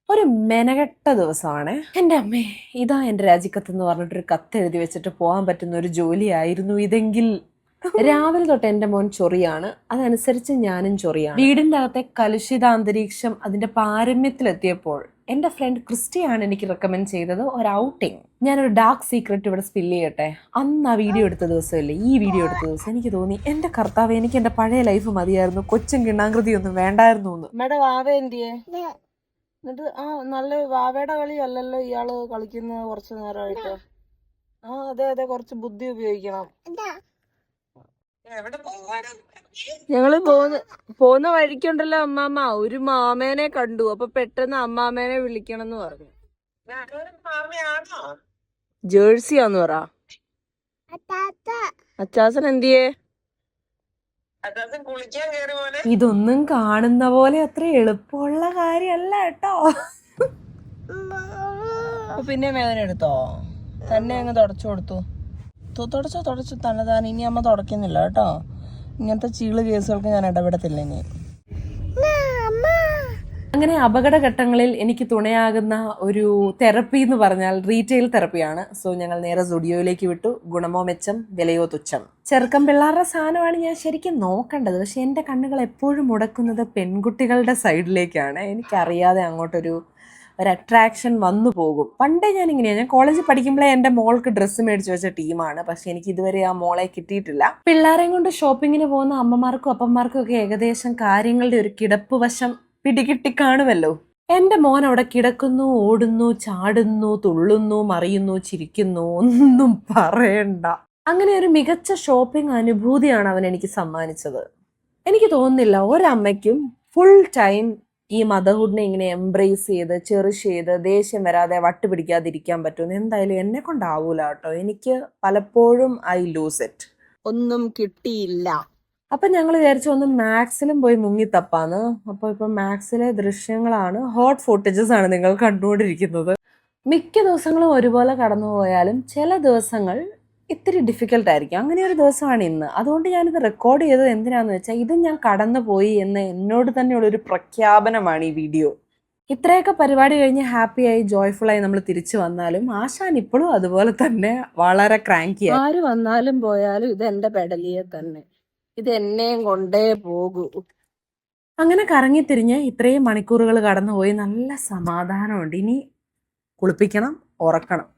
ഒരു മെനകെട്ട ദിവസമാണ്. എൻ്റെ അമ്മേ, ഇതാ എൻ്റെ രാജിക്കത്ത് എന്ന് പറഞ്ഞിട്ടൊരു കത്ത് എഴുതി വെച്ചിട്ട് പോകാൻ പറ്റുന്ന ഒരു ജോലിയായിരുന്നു ഇതെങ്കിൽ. രാവിലെ തൊട്ട് എൻ്റെ മോൻ ചൊറിയാണ്, അതനുസരിച്ച് ഞാനും ചൊറിയാണ്. വീടിൻ്റെ അകത്തെ കലുഷിത അന്തരീക്ഷം അതിന്റെ പാരമ്യത്തിലെത്തിയപ്പോൾ എൻ്റെ ഫ്രണ്ട് ക്രിസ്റ്റിയാണ് എനിക്ക് റെക്കമെൻഡ് ചെയ്തത് ഒരു ഔട്ടിങ്. ഞാനൊരു ഡാർക്ക് സീക്രറ്റ് ഇവിടെ സ്പില്ല് ചെയ്യട്ടെ. അന്ന് ആ വീഡിയോ എടുത്ത ദിവസമല്ലേ ഈ വീഡിയോ എടുത്ത ദിവസം എനിക്ക് തോന്നി, എൻ്റെ കർത്താവ്, എനിക്ക് എൻ്റെ പഴയ ലൈഫ് മതിയായിരുന്നു, കൊച്ചും കിണ്ണാകൃതി ഒന്നും വേണ്ടായിരുന്നു എന്ന്. മേഡം വാവ എന്തിയെ? എന്നിട്ട് നല്ല വാവയുടെ കളി അല്ലല്ലോ ഇയാള് കളിക്കുന്നത് കുറച്ചു നേരമായിട്ട്. അതെ അതെ, കുറച്ച് ബുദ്ധി ഉപയോഗിക്കണം. ഞങ്ങള് പോകുന്ന വഴിക്കുണ്ടല്ലോ അമ്മാമ്മ, ഒരു മാമേനെ കണ്ടു. അപ്പൊ പെട്ടെന്ന് അമ്മാമേനെ വിളിക്കണം എന്ന് പറഞ്ഞു. ജേഴ്സിയാന്ന് പറ. അച്ചാസൻ എന്തിയേ? ഇതൊന്നും കാണുന്ന പോലെ അത്ര എളുപ്പമുള്ള കാര്യമല്ല കേട്ടോ. പിന്നെ വേദന എടുത്തോ? തന്നെ അങ്ങ് തുടച്ചു കൊടുത്തു. തുടച്ചു തന്നെ. ഇനി അമ്മ തുടക്കുന്നില്ല കേട്ടോ. ഇങ്ങനത്തെ ചീള് കേസുകൾക്ക് ഞാൻ ഇടപെടത്തില്ല ഇനി. അങ്ങനെ അപകടഘട്ടങ്ങളിൽ എനിക്ക് തുണയാകുന്ന ഒരു തെറപ്പി എന്ന് പറഞ്ഞാൽ റീറ്റെയിൽ തെറപ്പിയാണ്. സോ ഞങ്ങൾ നേരെ സ്റ്റുഡിയോയിലേക്ക് വിട്ടു. ഗുണമോ മെച്ചം, വിലയോ തുച്ഛം. ചെറുക്കം പിള്ളേരുടെ സാധനമാണ് ഞാൻ ശരിക്കും നോക്കേണ്ടത്. പക്ഷെ എൻ്റെ കണ്ണുകൾ എപ്പോഴും മുടക്കുന്നത് പെൺകുട്ടികളുടെ സൈഡിലേക്കാണ്. എനിക്കറിയാതെ അങ്ങോട്ടൊരു അട്രാക്ഷൻ വന്നു പോകും. പണ്ടേ ഞാനിങ്ങനെയാണ്. ഞാൻ കോളേജിൽ പഠിക്കുമ്പോഴേ എൻ്റെ മോൾക്ക് ഡ്രസ്സ് മേടിച്ച് വെച്ച ടീമാണ്. പക്ഷെ എനിക്ക് ഇതുവരെ ആ മോളെ കിട്ടിയിട്ടില്ല. പിള്ളേരെയും കൊണ്ട് ഷോപ്പിങ്ങിന് പോകുന്ന അമ്മമാർക്കും അപ്പന്മാർക്കും ഒക്കെ ഏകദേശം കാര്യങ്ങളുടെ ഒരു കിടപ്പ് വശം പിടികിട്ടി കാണുമല്ലോ. എൻ്റെ മോൻ അവിടെ കിടക്കുന്നു, ഓടുന്നു, ചാടുന്നു, തുള്ളുന്നു, മറിയുന്നു, ചിരിക്കുന്നു, ഒന്നും പറയണ്ട. അങ്ങനെ ഒരു മികച്ച ഷോപ്പിംഗ് അനുഭൂതിയാണ് അവൻ എനിക്ക് സമ്മാനിച്ചത്. എനിക്ക് തോന്നുന്നില്ല ഒരമ്മയ്ക്കും ഫുൾ ടൈം ഈ മദർഹുഡിനെ ഇങ്ങനെ എംബ്രേസ് ചെയ്ത് ചെറിഷ് ചെയ്ത് ദേഷ്യം വരാതെ വട്ടുപിടിക്കാതിരിക്കാൻ പറ്റുമെന്ന്. എന്തായാലും എന്നെ കൊണ്ടാവൂല കേട്ടോ. എനിക്ക് പലപ്പോഴും ഐ ലൂസ് ഇറ്റ്. ഒന്നും കിട്ടിയില്ല. അപ്പം ഞങ്ങൾ വിചാരിച്ചു ഒന്ന് മാക്സിലും പോയി മുങ്ങിത്തപ്പാന്ന്. അപ്പോൾ ഇപ്പം മാക്സിലെ ദൃശ്യങ്ങളാണ്, ഹോട്ട് ഫുട്ടേജസ് ആണ് നിങ്ങൾ കണ്ടുകൊണ്ടിരിക്കുന്നത്. മിക്ക ദിവസങ്ങളും ഒരുപോലെ കടന്നു പോയാലും ചില ദിവസങ്ങൾ ഇത്തിരി ഡിഫിക്കൽട്ട് ആയിരിക്കും. അങ്ങനെ ഒരു ദിവസമാണ് ഇന്ന്. അതുകൊണ്ട് ഞാനിത് റെക്കോർഡ് ചെയ്തത് എന്തിനാന്ന് വെച്ചാൽ ഇത് ഞാൻ കടന്നു പോയി എന്ന് എന്നോട് തന്നെയുള്ളൊരു പ്രഖ്യാപനമാണ് ഈ വീഡിയോ. ഇത്രയൊക്കെ പരിപാടി കഴിഞ്ഞ് ഹാപ്പിയായി ജോയ്ഫുള്ളായി നമ്മൾ തിരിച്ചു വന്നാലും ആശാൻ ഇപ്പോഴും അതുപോലെ തന്നെ വളരെ ക്രാങ്കിയാണ്. ആര് വന്നാലും പോയാലും ഇത് എൻ്റെ പെടലിയെ തന്നെ, ഇത് എന്നെയും കൊണ്ടേ പോകൂ. അങ്ങനെ കറങ്ങിത്തിരിഞ്ഞ് ഇത്രയും മണിക്കൂറുകൾ കടന്നുപോയി. നല്ല സമാധാനമുണ്ട്. ഇനി കുളിപ്പിക്കണം, ഉറക്കണം.